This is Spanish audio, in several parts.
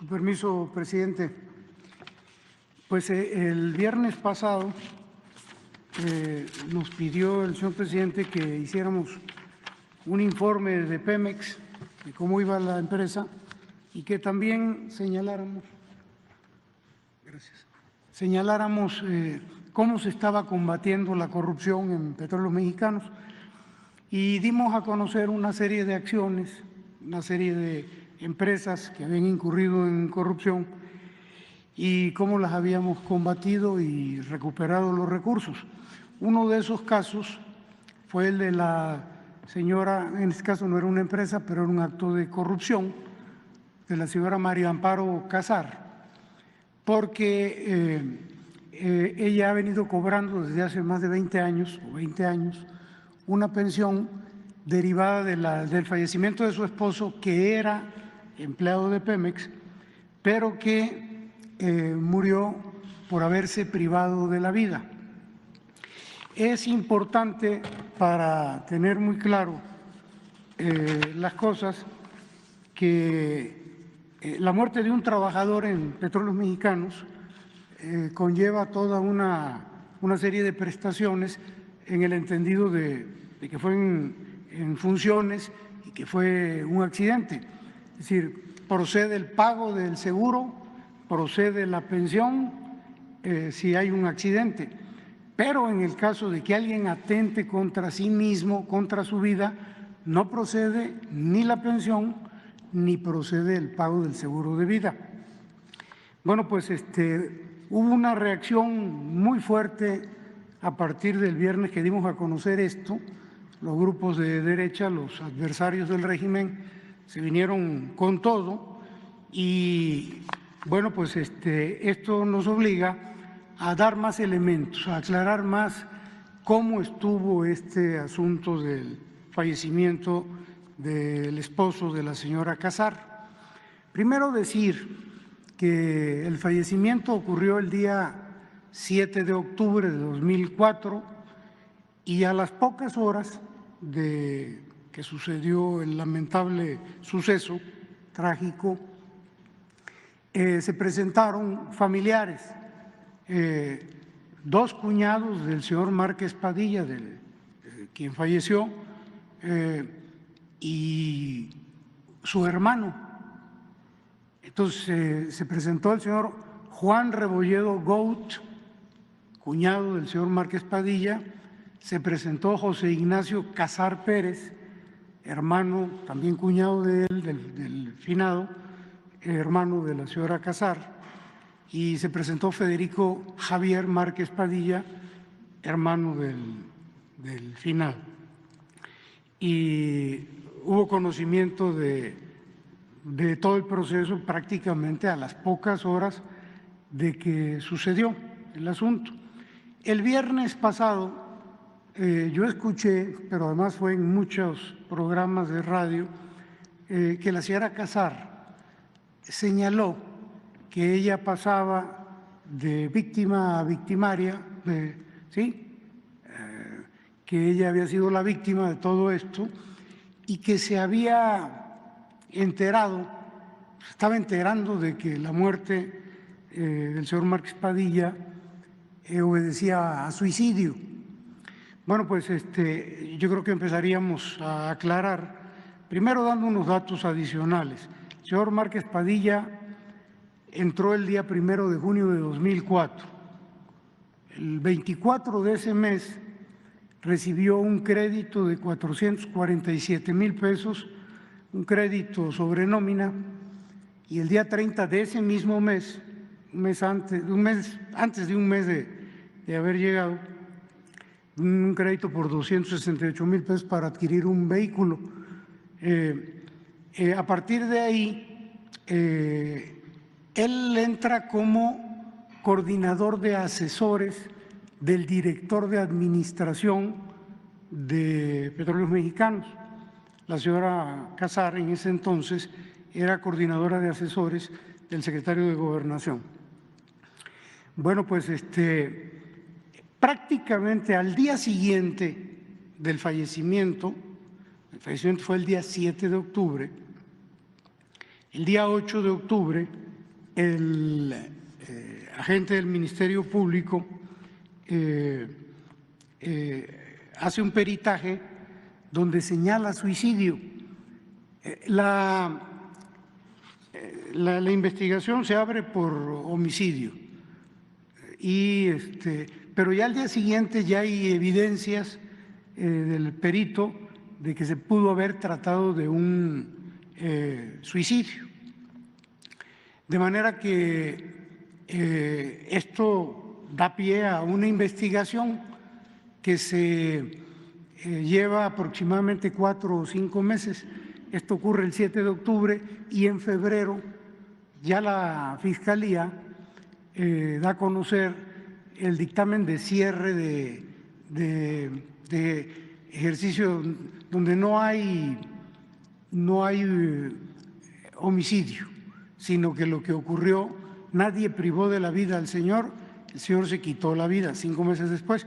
su permiso, presidente. Pues el viernes pasado nos pidió el señor presidente que hiciéramos un informe de Pemex de cómo iba la empresa y que también señaláramos cómo se estaba combatiendo la corrupción en Petróleos Mexicanos, y dimos a conocer una serie de acciones, una serie de empresas que habían incurrido en corrupción y cómo las habíamos combatido y recuperado los recursos. Uno de esos casos fue el de la señora, en este caso no era una empresa, pero era un acto de corrupción, de la señora María Amparo Casar, porque ella ha venido cobrando desde hace más de 20 años una pensión derivada del fallecimiento de su esposo, que era empleado de Pemex, pero que murió por haberse privado de la vida. Es importante, para tener muy claro las cosas, que la muerte de un trabajador en Petróleos Mexicanos conlleva toda una serie de prestaciones, en el entendido de que fue en funciones y que fue un accidente. Es decir, procede el pago del seguro, procede la pensión si hay un accidente, pero en el caso de que alguien atente contra sí mismo, contra su vida, no procede ni la pensión ni procede el pago del seguro de vida. Bueno, pues hubo una reacción muy fuerte a partir del viernes que dimos a conocer esto. Los grupos de derecha, los adversarios del régimen, se vinieron con todo y bueno, pues esto nos obliga a dar más elementos, a aclarar más cómo estuvo este asunto del fallecimiento del esposo de la señora Casar. Primero decir que el fallecimiento ocurrió el día 7 de octubre de 2004 y a las pocas horas de que sucedió el lamentable suceso trágico, se presentaron familiares, dos cuñados del señor Márquez Padilla, quien falleció, y su hermano. Entonces se presentó el señor Juan Rebolledo Gout, cuñado del señor Márquez Padilla, se presentó José Ignacio Casar Pérez, hermano, también cuñado de él, del finado, hermano de la señora Casar, y se presentó Federico Javier Márquez Padilla, hermano del finado. Y hubo conocimiento de todo el proceso prácticamente a las pocas horas de que sucedió el asunto. El viernes pasado yo escuché, pero además fue en muchos programas de radio, que la señora Casar señaló que ella pasaba de víctima a victimaria, que ella había sido la víctima de todo esto y que se había estaba enterando de que la muerte del señor Márquez Padilla obedecía a suicidio. Bueno, pues yo creo que empezaríamos a aclarar, primero dando unos datos adicionales. El señor Márquez Padilla entró el día 1 de junio de 2004. El 24 de ese mes recibió un crédito de 447,000 pesos, un crédito sobre nómina, y el día 30 de ese mismo mes, antes de un mes de haber llegado, un crédito por 268,000 pesos para adquirir un vehículo. A partir de ahí, él entra como coordinador de asesores del director de administración de Petróleos Mexicanos. La señora Casar en ese entonces era coordinadora de asesores del secretario de Gobernación. Bueno, pues prácticamente al día siguiente del fallecimiento, el fallecimiento fue el día 7 de octubre, el día 8 de octubre el agente del Ministerio Público hace un peritaje donde señala suicidio. La investigación se abre por homicidio, pero ya al día siguiente ya hay evidencias del perito de que se pudo haber tratado de un suicidio. De manera que esto da pie a una investigación que se lleva aproximadamente 4 o 5 meses. Esto ocurre el 7 de octubre y en febrero ya la Fiscalía da a conocer el dictamen de cierre de ejercicio donde no hay homicidio, sino que lo que ocurrió, nadie privó de la vida al señor, el señor se quitó la vida 5 meses después.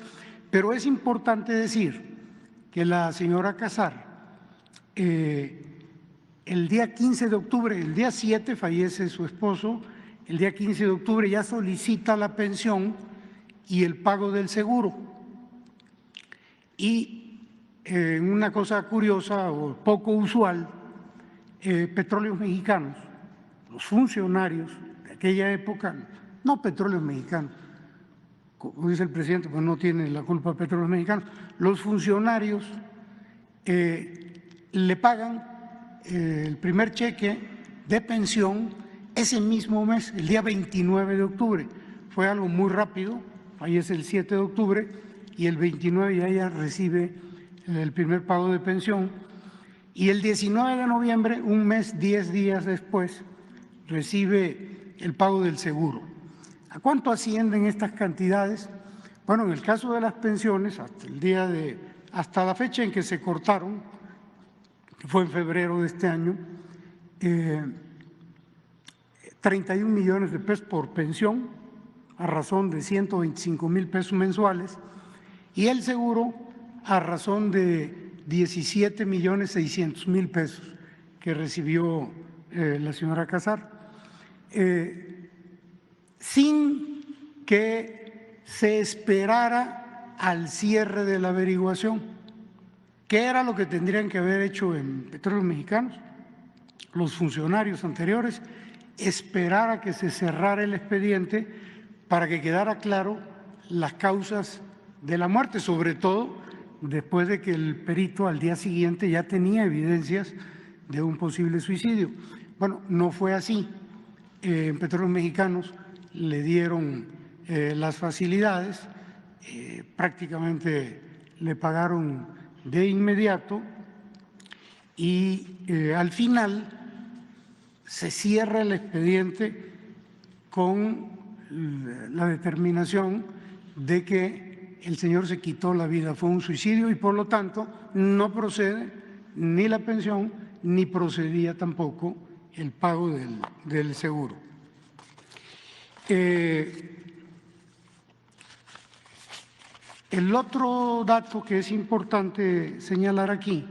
Pero es importante decir que la señora Casar, el día 15 de octubre, el día 7 fallece su esposo, el día 15 de octubre ya solicita la pensión y el pago del seguro. Y una cosa curiosa o poco usual, Petróleos Mexicanos, los funcionarios de aquella época, no Petróleos Mexicanos, como dice el presidente, pues no tiene la culpa Petróleos Mexicanos, los funcionarios le pagan el primer cheque de pensión ese mismo mes, el día 29 de octubre. Fue algo muy rápido, fallece el 7 de octubre y el 29 ya ella recibe el primer pago de pensión y el 19 de noviembre, un mes, 10 días después, recibe el pago del seguro. ¿A cuánto ascienden estas cantidades? Bueno, en el caso de las pensiones, hasta la fecha en que se cortaron, que fue en febrero de este año, 31 millones de pesos por pensión, a razón de 125,000 pesos mensuales, y el seguro a razón de 17,600,000 pesos que recibió la señora Casar, sin que se esperara al cierre de la averiguación. ¿Qué era lo que tendrían que haber hecho en Petróleos Mexicanos los funcionarios anteriores? Esperar a que se cerrara el expediente para que quedara claro las causas de la muerte, sobre todo después de que el perito al día siguiente ya tenía evidencias de un posible suicidio. Bueno, no fue así. En Petróleos Mexicanos le dieron las facilidades, prácticamente le pagaron de inmediato y al final se cierra el expediente con la determinación de que el señor se quitó la vida, fue un suicidio y por lo tanto no procede ni la pensión ni procedía tampoco el pago del seguro. El otro dato que es importante señalar aquí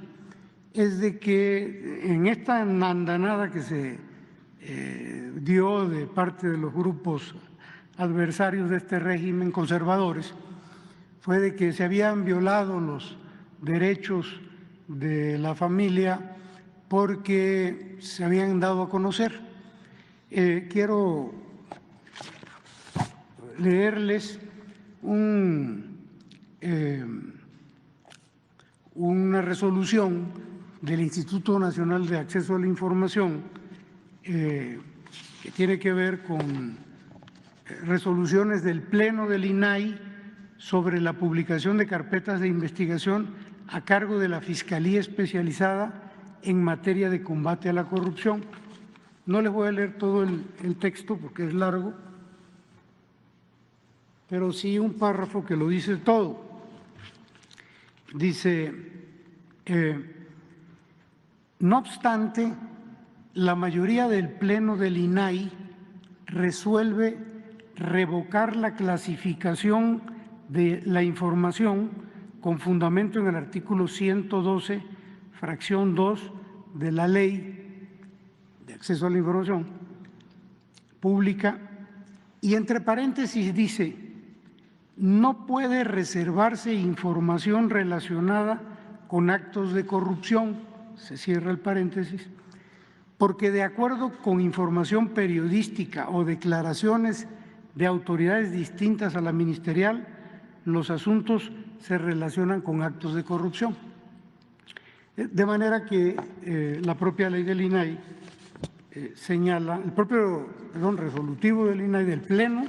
es de que en esta andanada que se dio de parte de los grupos adversarios de este régimen, conservadores, fue de que se habían violado los derechos de la familia porque se habían dado a conocer. Quiero leerles una resolución del Instituto Nacional de Acceso a la Información que tiene que ver con resoluciones del Pleno del INAI sobre la publicación de carpetas de investigación a cargo de la Fiscalía Especializada en materia de combate a la corrupción. No les voy a leer todo el texto porque es largo, pero sí un párrafo que lo dice todo. Dice, no obstante, la mayoría del Pleno del INAI resuelve revocar la clasificación de la información con fundamento en el artículo 112, fracción 2 de la Ley de Acceso a la Información, pública, y entre paréntesis dice: no puede reservarse información relacionada con actos de corrupción, se cierra el paréntesis, porque de acuerdo con información periodística o declaraciones de autoridades distintas a la ministerial, los asuntos se relacionan con actos de corrupción. De manera que la propia ley del INAI señala, el propio resolutivo del INAI del Pleno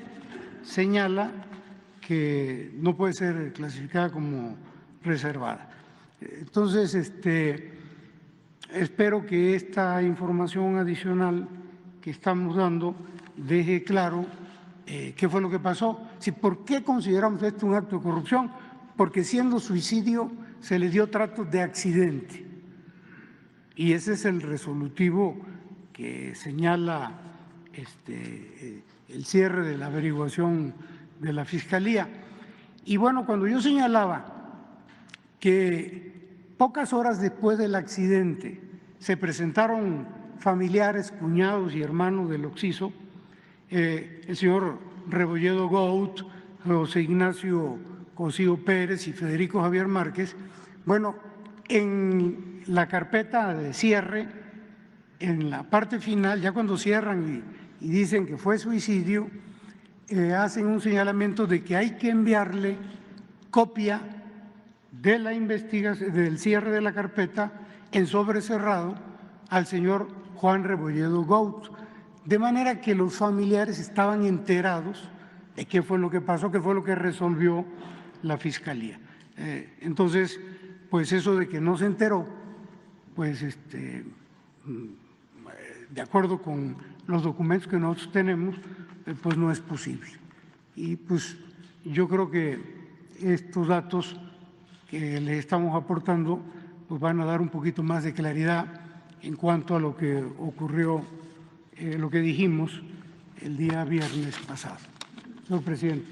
señala que no puede ser clasificada como reservada. Entonces, espero que esta información adicional que estamos dando deje claro qué fue lo que pasó. ¿Por qué consideramos esto un acto de corrupción? Porque siendo suicidio se le dio trato de accidente, y ese es el resolutivo que señala el cierre de la averiguación de la Fiscalía. Y bueno, cuando yo señalaba que pocas horas después del accidente se presentaron familiares, cuñados y hermanos del occiso, el señor Rebolledo Gout, José Ignacio Cosío Pérez y Federico Javier Márquez, bueno, en la carpeta de cierre, en la parte final, ya cuando cierran y dicen que fue suicidio, hacen un señalamiento de que hay que enviarle copia de la investigación, del cierre de la carpeta en sobre cerrado al señor Juan Rebolledo Gout, de manera que los familiares estaban enterados de qué fue lo que pasó, qué fue lo que resolvió la Fiscalía. Entonces, pues eso de que no se enteró, pues de acuerdo con los documentos que nosotros tenemos, pues no es posible. Y pues yo creo que estos datos que le estamos aportando pues van a dar un poquito más de claridad en cuanto a lo que ocurrió, lo que dijimos el día viernes pasado. Señor presidente.